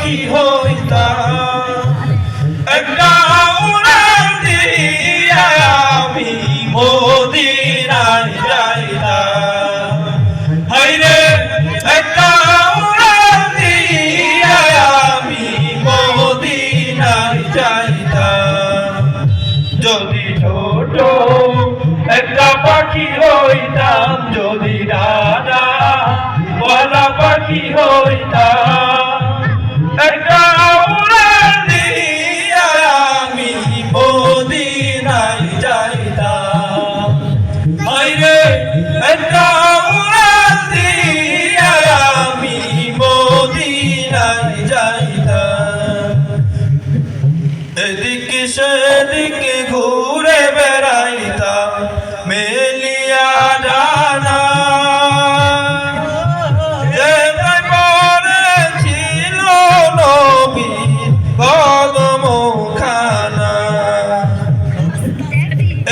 পাখি হইতাম, একটা উড়াল দিয়া আমি মদিনায় যাইতাম। হায়রে একটা উড়াল দিয়া আমি মদিনায় যাইতাম। যদি ছোট একটা পাখি হইতাম, যদি ডানা ওয়ালা পাখি হইতাম, একটা উড়াল দিয়া আমি মদিনায় যাইতাম। হায়রে একটা উড়াল দিয়া আমি মদিনায় যাইতাম। এদিকে সেদিকে ঘুরে বেড়াইতাম মেলিয়া ডানা, যেতে করেছিল নবীর কদমখানা।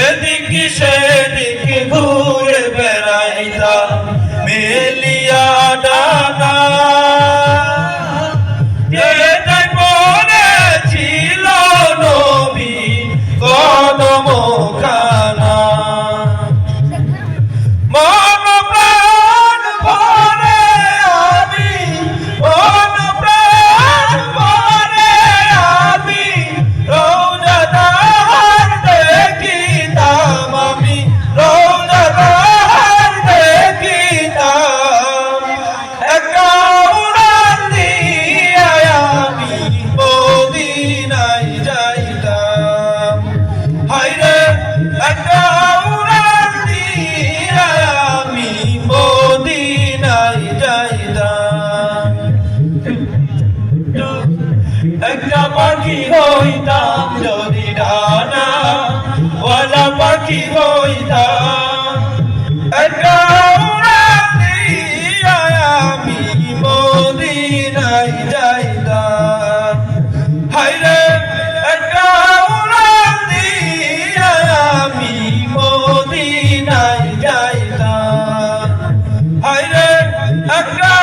এদিকে সেদিকে ঘুরে বেড়াইতাম মেলিয়া ডানা, যেতে করেছিল নবীর কদমখানা। মন প্রাণ ভরে আমি, মন প্রাণ ভরে আমি রওজাদার দেখিতাম, আমি রওজাদার দেখিতাম। একটা উড়াল দিয়া আমি মদিনায় যাইতাম। হায়রে একটা উড়াল দিয়া আমি মদিনায় যাইতাম। একটা পাখি হইতাম, যদি ডানা ওয়ালা পাখি হইতাম, একটা উড়াল দিয়া আমি মদিনায় যাইতাম। হায়রে একটা উড়াল দিয়া আমি মদিনায় যাইতাম। হায়রে একটা